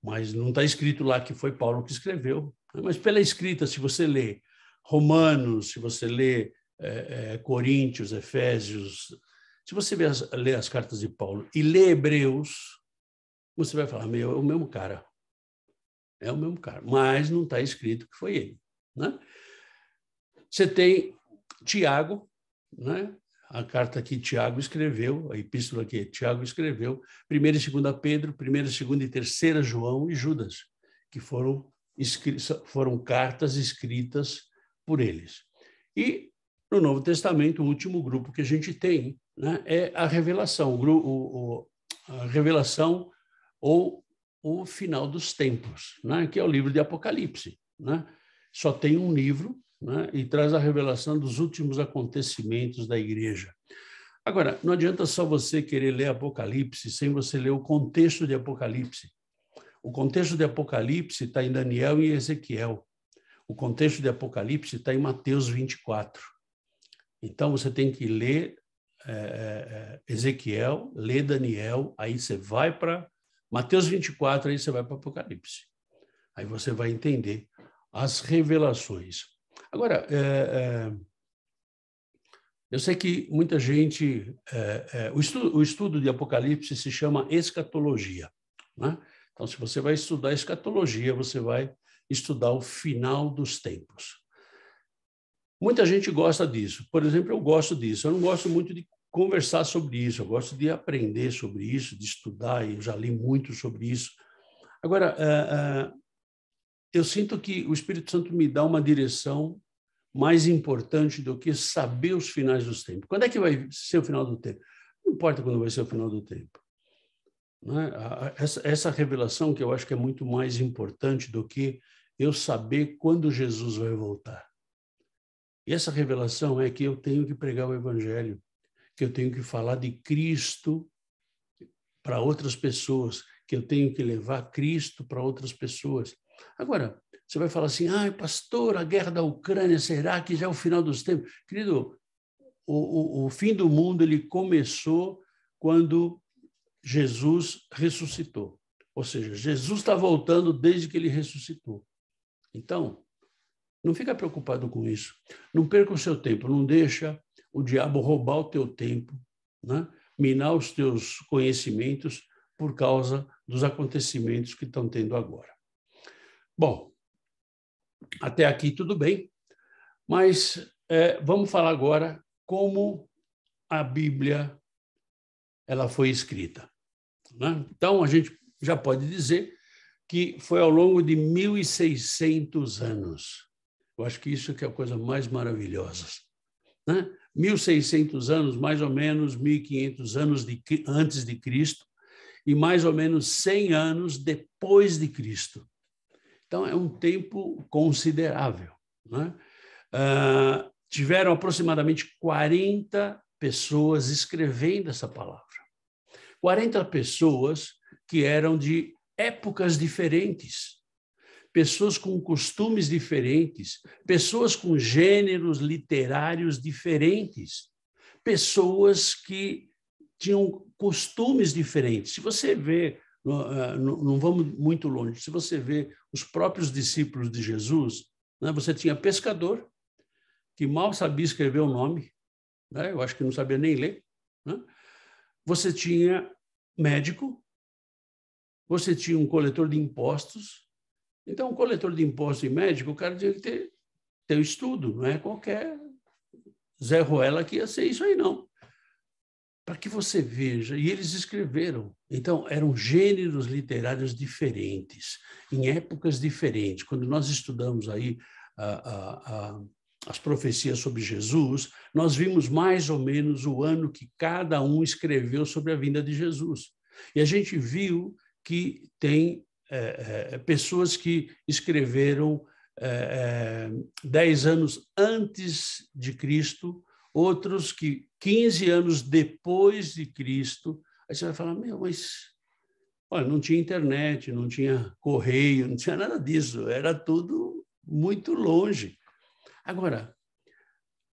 [SPEAKER 1] mas não está escrito lá que foi Paulo que escreveu. Mas pela escrita, se você lê Romanos, se você lê Coríntios, Efésios, se você lê as cartas de Paulo e lê Hebreus, você vai falar, é o mesmo cara. É o mesmo cara, mas não está escrito que foi ele, né? Você tem Tiago, né? A carta que Tiago escreveu, a epístola que Tiago escreveu, 1ª e 2ª Pedro, 1ª, 2ª e 3ª João e Judas, que foram cartas escritas por eles. E no Novo Testamento, o último grupo que a gente tem, né, é a revelação, a revelação ou o final dos tempos, né, que é o livro de Apocalipse, né? Só tem um livro, né, e traz a revelação dos últimos acontecimentos da igreja. Agora, não adianta só você querer ler Apocalipse sem você ler o contexto de Apocalipse. O contexto de Apocalipse está em Daniel e Ezequiel. O contexto de Apocalipse está em Mateus 24. Então, você tem que ler Ezequiel, ler Daniel, aí você vai para Mateus 24, aí você vai para Apocalipse. Aí você vai entender as revelações. Agora, eu sei que muita gente... o estudo de Apocalipse se chama escatologia, né? Então, se você vai estudar escatologia, você vai estudar o final dos tempos. Muita gente gosta disso. Por exemplo, eu gosto disso. Eu não gosto muito de conversar sobre isso, eu gosto de aprender sobre isso, de estudar, e eu já li muito sobre isso. Agora, eu sinto que o Espírito Santo me dá uma direção mais importante do que saber os finais dos tempos. Quando é que vai ser o final do tempo? Não importa quando vai ser o final do tempo. Né? Essa revelação que eu acho que é muito mais importante do que eu saber quando Jesus vai voltar. E essa revelação é que eu tenho que pregar o Evangelho, que eu tenho que falar de Cristo para outras pessoas, que eu tenho que levar Cristo para outras pessoas. Agora, você vai falar assim, pastor, a guerra da Ucrânia, será que já é o final dos tempos? Querido, o fim do mundo ele começou quando Jesus ressuscitou. Ou seja, Jesus está voltando desde que ele ressuscitou. Então, não fica preocupado com isso. Não perca o seu tempo, não deixa o diabo roubar o teu tempo, né? Minar os teus conhecimentos por causa dos acontecimentos que estão tendo agora. Bom, até aqui tudo bem, mas vamos falar agora como a Bíblia ela foi escrita, né? Então, a gente já pode dizer que foi ao longo de 1.600 anos. Eu acho que isso que é a coisa mais maravilhosa, né? 1.600 anos, mais ou menos 1.500 anos antes de Cristo e mais ou menos 100 anos depois de Cristo. Então, é um tempo considerável, né? Tiveram aproximadamente 40 pessoas escrevendo essa palavra. 40 pessoas que eram de épocas diferentes, pessoas com costumes diferentes, pessoas com gêneros literários diferentes, pessoas que tinham costumes diferentes. Se você vê, não vamos muito longe, se você vê os próprios discípulos de Jesus, né, você tinha pescador, que mal sabia escrever o nome, né, eu acho que não sabia nem ler, né? Você tinha médico, você tinha um coletor de impostos. Então, um coletor de impostos e médico, o cara tinha que ter o estudo, não é qualquer Zé Ruela que ia ser isso aí, não. Para que você veja, e eles escreveram. Então, eram gêneros literários diferentes, em épocas diferentes. Quando nós estudamos aí as profecias sobre Jesus, nós vimos mais ou menos o ano que cada um escreveu sobre a vinda de Jesus. E a gente viu que tem pessoas que escreveram 10 anos antes de Cristo, outros que 15 anos depois de Cristo. Aí você vai falar, mas olha, não tinha internet, não tinha correio, não tinha nada disso, era tudo muito longe. Agora,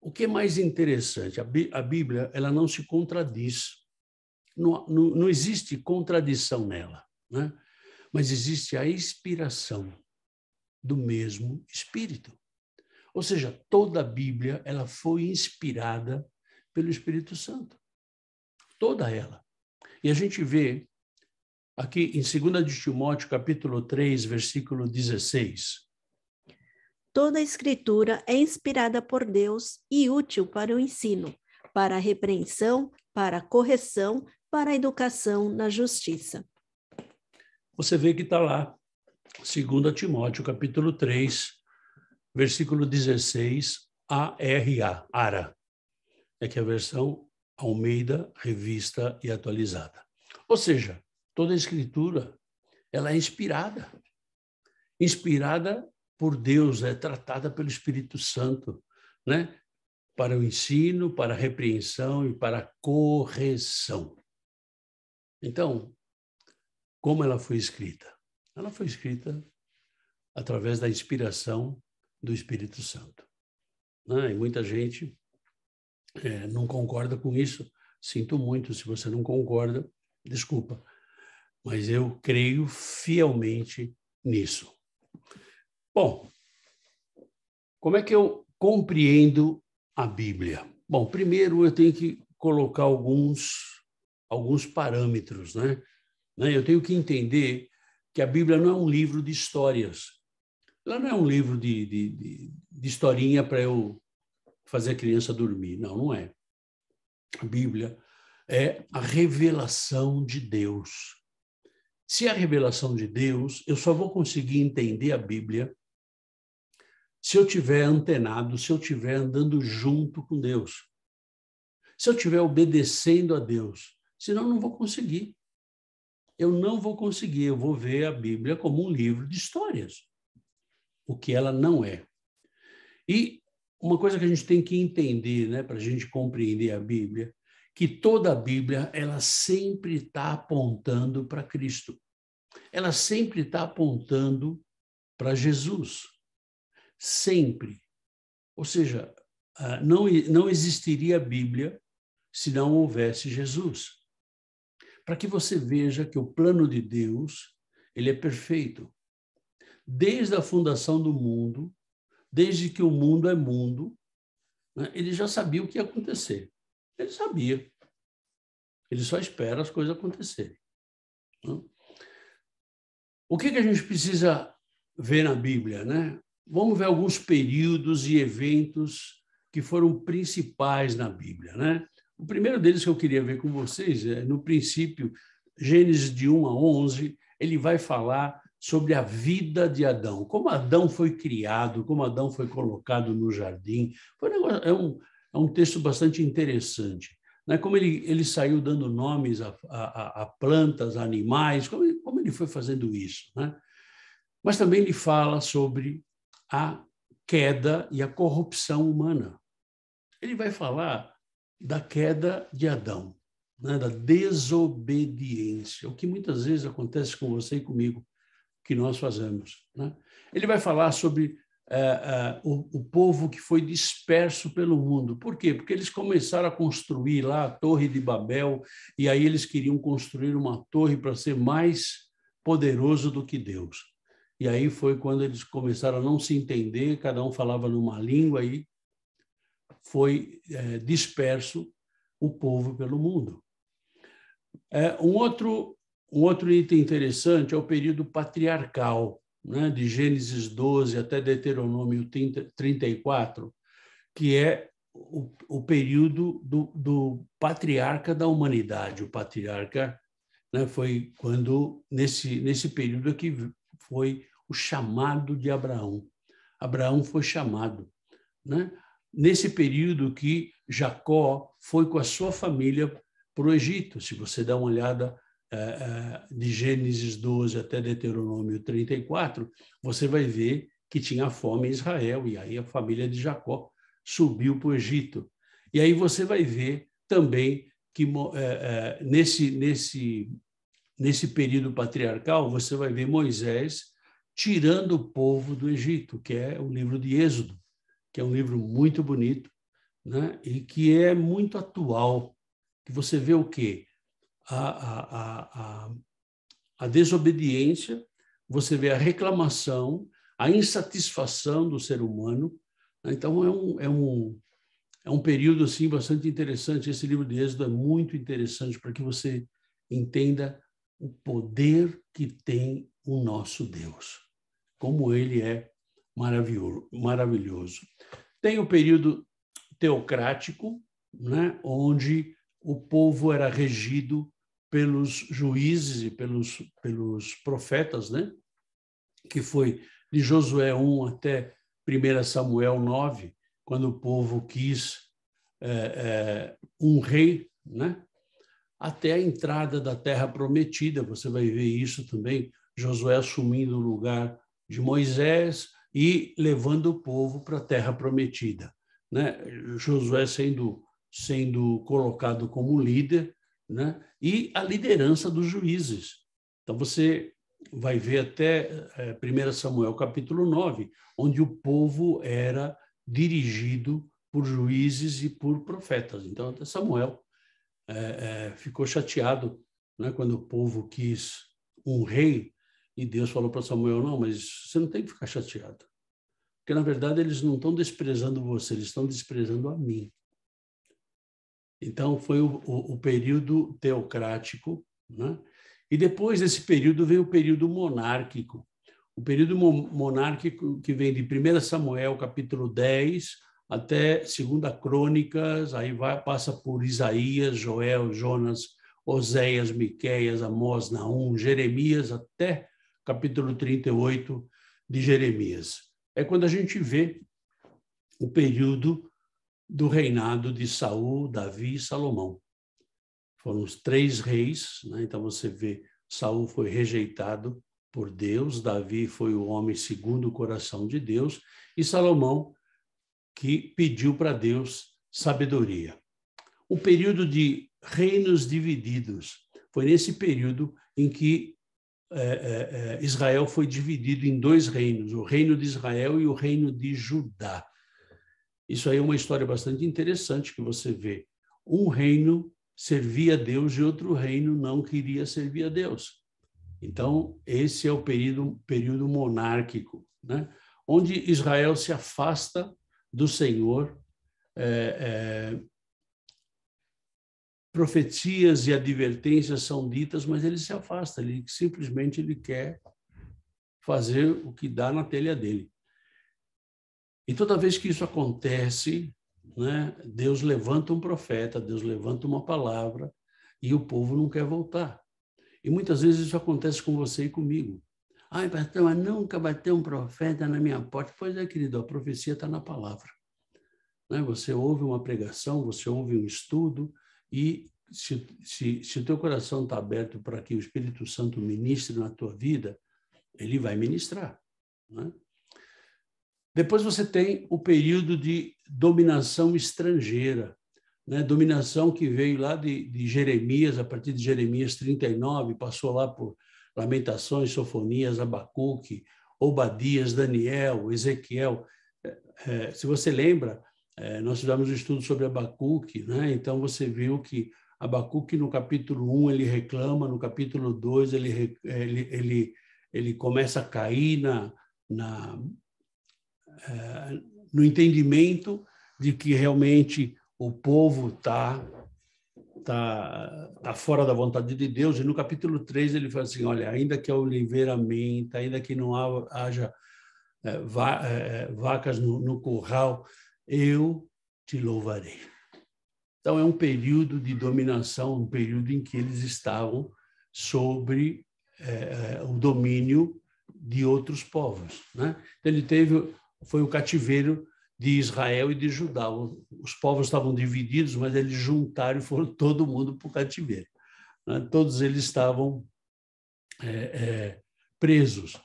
[SPEAKER 1] o que é mais interessante, a Bíblia ela não se contradiz, não existe contradição nela, né? Mas existe a inspiração do mesmo Espírito. Ou seja, toda a Bíblia ela foi inspirada pelo Espírito Santo. Toda ela. E a gente vê aqui em 2 de Timóteo, capítulo 3, versículo 16.
[SPEAKER 2] Toda a Escritura é inspirada por Deus e útil para o ensino, para a repreensão, para a correção, para a educação na justiça.
[SPEAKER 1] Você vê que está lá, 2 Timóteo, capítulo 3, versículo 16, ARA. É que é a versão Almeida, Revista e Atualizada. Ou seja, toda a Escritura ela é inspirada. Inspirada por Deus, é tratada pelo Espírito Santo, né? Para o ensino, para a repreensão e para a correção. Então, como ela foi escrita? Ela foi escrita através da inspiração do Espírito Santo, né? E muita gente não concorda com isso. Sinto muito, se você não concorda, desculpa. Mas eu creio fielmente nisso. Bom, como é que eu compreendo a Bíblia? Bom, primeiro eu tenho que colocar alguns parâmetros, né? Eu tenho que entender que a Bíblia não é um livro de histórias. Ela não é um livro de historinha para eu fazer a criança dormir. Não, não é. A Bíblia é a revelação de Deus. Se é a revelação de Deus, eu só vou conseguir entender a Bíblia se eu estiver antenado, se eu estiver andando junto com Deus. Se eu estiver obedecendo a Deus. Senão, eu não vou conseguir. Eu não vou conseguir. Eu vou ver a Bíblia como um livro de histórias. O que ela não é. E uma coisa que a gente tem que entender, né, para a gente compreender a Bíblia, que toda a Bíblia ela sempre está apontando para Cristo. ela sempre está apontando para Jesus. Sempre. Ou seja, não existiria a Bíblia se não houvesse Jesus. Para que você veja que o plano de Deus, ele é perfeito. Desde a fundação do mundo, desde que o mundo é mundo, né, ele já sabia o que ia acontecer. Ele sabia. Ele só espera as coisas acontecerem. Né? O que a gente precisa ver na Bíblia, né? Vamos ver alguns períodos e eventos que foram principais na Bíblia, né? O primeiro deles que eu queria ver com vocês é, no princípio, Gênesis de 1 a 11, ele vai falar sobre a vida de Adão, como Adão foi criado, como Adão foi colocado no jardim. É um texto bastante interessante, né? Como ele saiu dando nomes a plantas, a animais, como ele foi fazendo isso, né? Mas também ele fala sobre a queda e a corrupção humana. Ele vai falar da queda de Adão, né? Da desobediência, o que muitas vezes acontece com você e comigo, que nós fazemos, né? Ele vai falar sobre o povo que foi disperso pelo mundo. Por quê? Porque eles começaram a construir lá a Torre de Babel, e aí eles queriam construir uma torre para ser mais poderoso do que Deus. E aí foi quando eles começaram a não se entender, cada um falava numa língua, e foi disperso o povo pelo mundo. Um outro item interessante é o período patriarcal, né, de Gênesis 12 até Deuteronômio 34, que é o período do patriarca da humanidade. O patriarca, né, foi quando, nesse período que foi o chamado de Abraão. Abraão foi chamado, né? Nesse período que Jacó foi com a sua família para o Egito. Se você dá uma olhada de Gênesis 12 até Deuteronômio 34, você vai ver que tinha fome em Israel, e aí a família de Jacó subiu para o Egito. E aí você vai ver também que nesse período patriarcal, você vai ver Moisés tirando o povo do Egito, que é o livro de Êxodo, que é um livro muito bonito, né? E que é muito atual, que você vê o quê? A desobediência, você vê a reclamação, a insatisfação do ser humano. Então, é um período assim, bastante interessante. Esse livro de Êxodo é muito interessante para que você entenda o poder que tem o nosso Deus, como ele é maravilhoso. Tem o período teocrático, né, onde o povo era regido pelos juízes e pelos profetas, né, que foi de Josué 1 até 1 Samuel 9, quando o povo quis um rei, né, até a entrada da Terra Prometida. Você vai ver isso também, Josué assumindo o lugar de Moisés e levando o povo para a Terra Prometida, né? Josué sendo colocado como líder, né? E a liderança dos juízes. Então, você vai ver até 1 Samuel capítulo 9, onde o povo era dirigido por juízes e por profetas. Então, até Samuel ficou chateado, né, quando o povo quis um rei, e Deus falou para Samuel: não, mas você não tem que ficar chateado, porque na verdade eles não estão desprezando você, eles estão desprezando a mim. Então foi o período teocrático, né? E depois desse período vem o período monárquico. O período monárquico que vem de 1 Samuel capítulo 10 até 2 Crônicas, aí passa por Isaías, Joel, Jonas, Oséias, Miqueias, Amós, Naum, Jeremias, até capítulo 38 de Jeremias. É quando a gente vê o período do reinado de Saul, Davi e Salomão. Foram os 3 reis, né? Então você vê, Saul foi rejeitado por Deus, Davi foi o homem segundo o coração de Deus, e Salomão, que pediu para Deus sabedoria. O período de reinos divididos foi nesse período em que Israel foi dividido em dois reinos, o reino de Israel e o reino de Judá. Isso aí é uma história bastante interessante que você vê. Um reino servia a Deus e outro reino não queria servir a Deus. Então, esse é o período monárquico, né? Onde Israel se afasta do Senhor, profecias e advertências são ditas, mas ele se afasta, ele simplesmente quer fazer o que dá na telha dele. E toda vez que isso acontece, né, Deus levanta um profeta, Deus levanta uma palavra e o povo não quer voltar. E muitas vezes isso acontece com você e comigo. Ai, pastor, mas nunca vai ter um profeta na minha porta. Pois é, querido, a profecia está na palavra. Né? Você ouve uma pregação, você ouve um estudo, e se o teu coração está aberto para que o Espírito Santo ministre na tua vida, ele vai ministrar. Né? Depois você tem o período de dominação estrangeira, né? Dominação que veio lá de Jeremias, a partir de Jeremias 39, passou lá por Lamentações, Sofonias, Abacuque, Obadias, Daniel, Ezequiel. Se você lembra, nós fizemos um estudo sobre Abacuque, né? Então você viu que Abacuque, no capítulo 1, ele reclama, no capítulo 2, ele começa a cair no entendimento de que realmente o povo está fora da vontade de Deus. E no capítulo 3 ele fala assim, olha, ainda que a oliveira menta, ainda que não haja vacas no curral, eu te louvarei. Então, é um período de dominação, um período em que eles estavam sobre o domínio de outros povos. Né? Então, foi o cativeiro de Israel e de Judá. Os povos estavam divididos, mas eles juntaram e foram todo mundo para o cativeiro. Né? Todos eles estavam presos.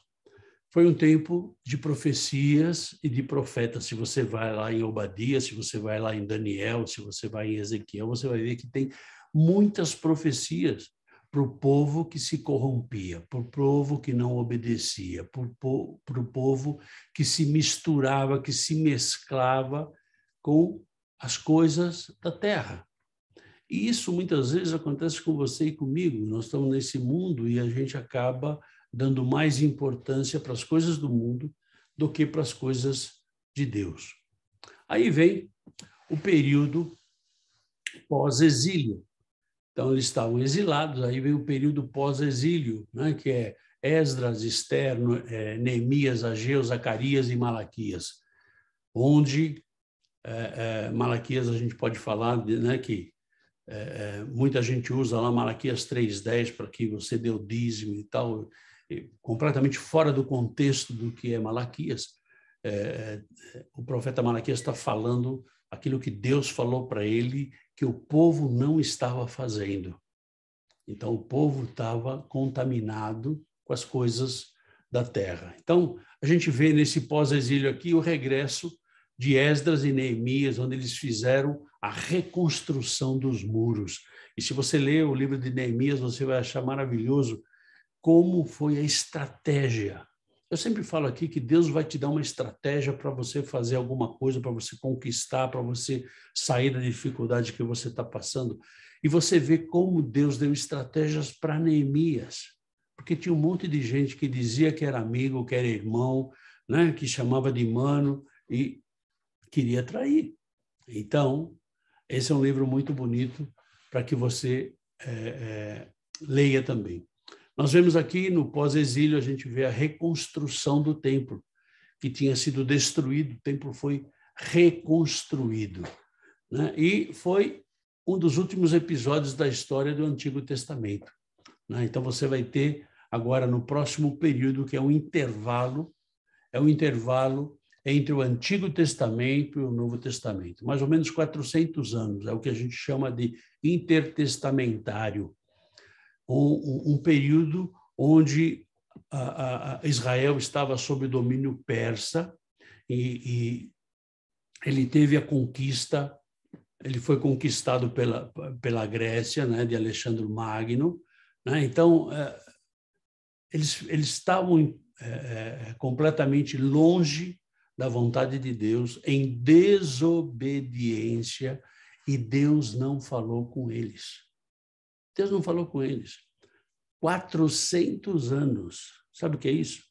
[SPEAKER 1] Foi um tempo de profecias e de profetas. Se você vai lá em Obadias, se você vai lá em Daniel, se você vai em Ezequiel, você vai ver que tem muitas profecias para o povo que se corrompia, para o povo que não obedecia, para o povo que se misturava, que se mesclava com as coisas da terra. E isso muitas vezes acontece com você e comigo. Nós estamos nesse mundo e a gente acaba dando mais importância para as coisas do mundo do que para as coisas de Deus. Aí vem o período pós-exílio. Então, eles estavam exilados, aí vem o período pós-exílio, né, que é Esdras, Ester, Neemias, Ageu, Zacarias e Malaquias, onde Malaquias a gente pode falar, né, que muita gente usa lá Malaquias 3:10 para que você dê o dízimo e tal, completamente fora do contexto do que é Malaquias. O profeta Malaquias está falando aquilo que Deus falou para ele que o povo não estava fazendo. Então, o povo estava contaminado com as coisas da terra. Então, a gente vê nesse pós-exílio aqui o regresso de Esdras e Neemias, onde eles fizeram a reconstrução dos muros. E se você ler o livro de Neemias, você vai achar maravilhoso como foi a estratégia. Eu sempre falo aqui que Deus vai te dar uma estratégia para você fazer alguma coisa, para você conquistar, para você sair da dificuldade que você está passando. E você vê como Deus deu estratégias para Neemias. Porque tinha um monte de gente que dizia que era amigo, que era irmão, né, que chamava de mano e queria trair. Então, esse é um livro muito bonito para que você leia também. Nós vemos aqui no pós-exílio, a gente vê a reconstrução do templo, que tinha sido destruído, o templo foi reconstruído. Né? E foi um dos últimos episódios da história do Antigo Testamento. Né? Então, você vai ter agora no próximo período, que é um intervalo entre o Antigo Testamento e o Novo Testamento. Mais ou menos 400 anos, é o que a gente chama de intertestamentário. Um período onde Israel estava sob o domínio persa e ele teve a conquista, ele foi conquistado pela Grécia, né, de Alexandre Magno. Né? Então, eles estavam completamente longe da vontade de Deus, em desobediência, e Deus não falou com eles. Deus não falou com eles. 400 anos. Sabe o que é isso?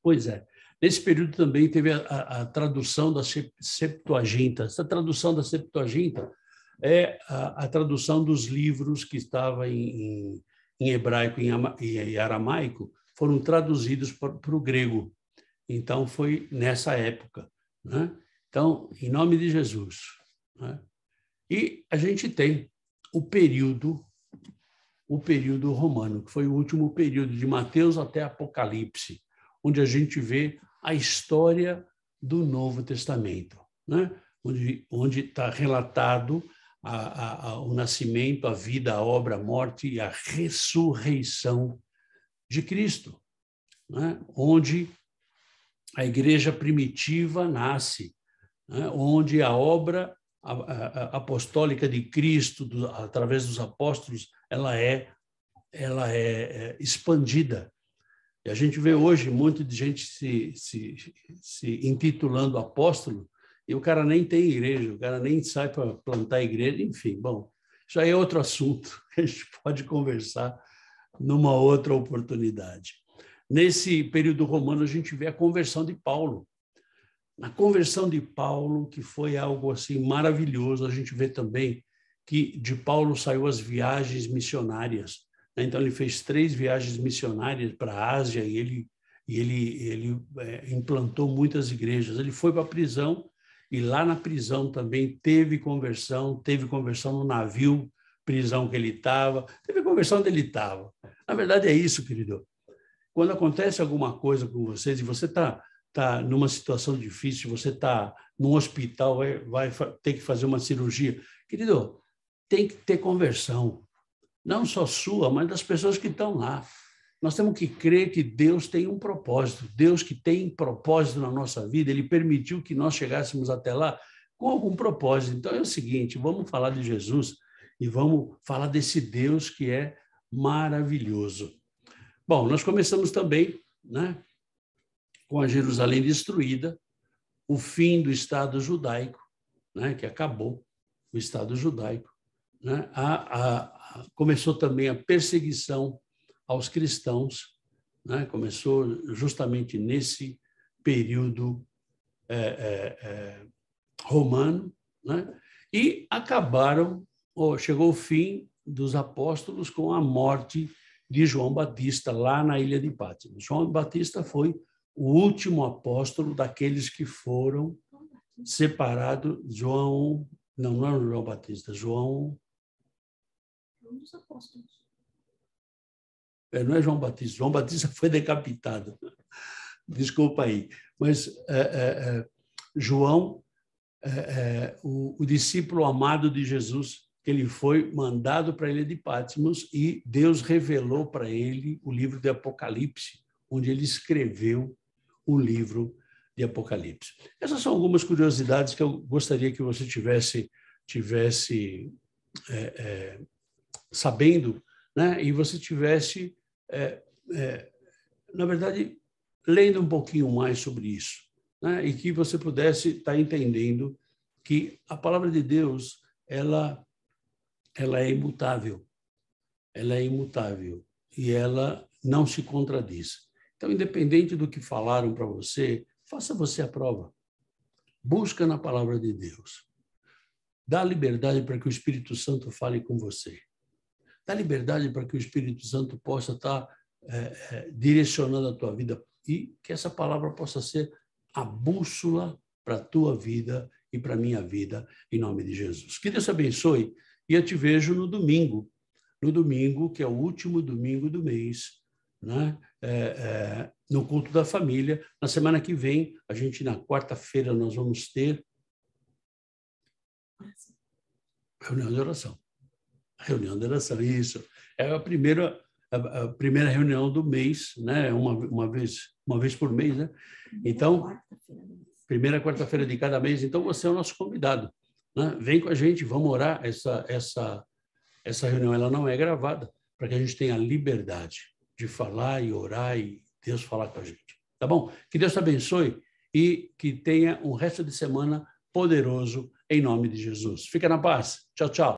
[SPEAKER 1] Pois é. Nesse período também teve a tradução da Septuaginta. Essa tradução da Septuaginta é a tradução dos livros que estavam em hebraico e aramaico, foram traduzidos para o grego. Então, foi nessa época, né? Então, em nome de Jesus, né? E a gente tem o período romano, que foi o último período, de Mateus até Apocalipse, onde a gente vê a história do Novo Testamento, né? Onde está relatado o nascimento, a vida, a obra, a morte e a ressurreição de Cristo, né? Onde a igreja primitiva nasce, né? Onde a obra apostólica de Cristo, através dos apóstolos, ela é expandida. E a gente vê hoje um monte de gente se intitulando apóstolo, e o cara nem tem igreja, o cara nem sai para plantar igreja, enfim, bom, isso aí é outro assunto que a gente pode conversar numa outra oportunidade. Nesse período romano, a gente vê a conversão de Paulo. Na conversão de Paulo, que foi algo assim maravilhoso, a gente vê também que de Paulo saiu as viagens missionárias. Então, ele fez 3 viagens missionárias para a Ásia e ele implantou muitas igrejas. Ele foi para a prisão e lá na prisão também teve conversão no navio, prisão que ele estava, teve conversão onde ele estava. Na verdade, é isso, querido. Quando acontece alguma coisa com vocês e você está numa situação difícil, você está num hospital, vai ter que fazer uma cirurgia, querido, tem que ter conversão. Não só sua, mas das pessoas que estão lá. Nós temos que crer que Deus tem um propósito. Deus que tem propósito na nossa vida, Ele permitiu que nós chegássemos até lá com algum propósito. Então é o seguinte, vamos falar de Jesus e vamos falar desse Deus que é maravilhoso. Bom, nós começamos também, né, com a Jerusalém destruída, o fim do Estado judaico, né, que acabou o Estado judaico. Né? Começou também a perseguição aos cristãos, né? Começou justamente nesse período romano, né? E chegou o fim dos apóstolos com a morte de João Batista lá na ilha de Patmos. João Batista foi o último apóstolo daqueles que foram separados. Não era João Batista, João...
[SPEAKER 2] dos apóstolos.
[SPEAKER 1] Não é João Batista. João Batista foi decapitado. Desculpa aí. Mas João, o discípulo amado de Jesus, ele foi mandado para a ilha de Patmos e Deus revelou para ele o livro de Apocalipse, onde ele escreveu o livro de Apocalipse. Essas são algumas curiosidades que eu gostaria que você tivesse sabendo, né? E você tivesse, na verdade, lendo um pouquinho mais sobre isso, né? E que você pudesse estar entendendo que a palavra de Deus, ela é imutável. Ela é imutável e ela não se contradiz. Então, independente do que falaram para você, faça você a prova. Busca na palavra de Deus. Dá liberdade para que o Espírito Santo fale com você. Dá liberdade para que o Espírito Santo possa estar direcionando a tua vida e que essa palavra possa ser a bússola para a tua vida e para a minha vida, em nome de Jesus. Que Deus te abençoe e eu te vejo no domingo, que é o último domingo do mês, né? No culto da família. Na semana que vem, na quarta-feira, nós vamos ter reunião de oração. Reunião de oração, isso. É a primeira reunião do mês, né? Uma vez por mês, né? Então, primeira quarta-feira de cada mês. Então, você é o nosso convidado, né? Vem com a gente, vamos orar. Essa reunião ela não é gravada, para que a gente tenha liberdade de falar e orar e Deus falar com a gente. Tá bom? Que Deus te abençoe e que tenha um resto de semana poderoso em nome de Jesus. Fica na paz. Tchau, tchau.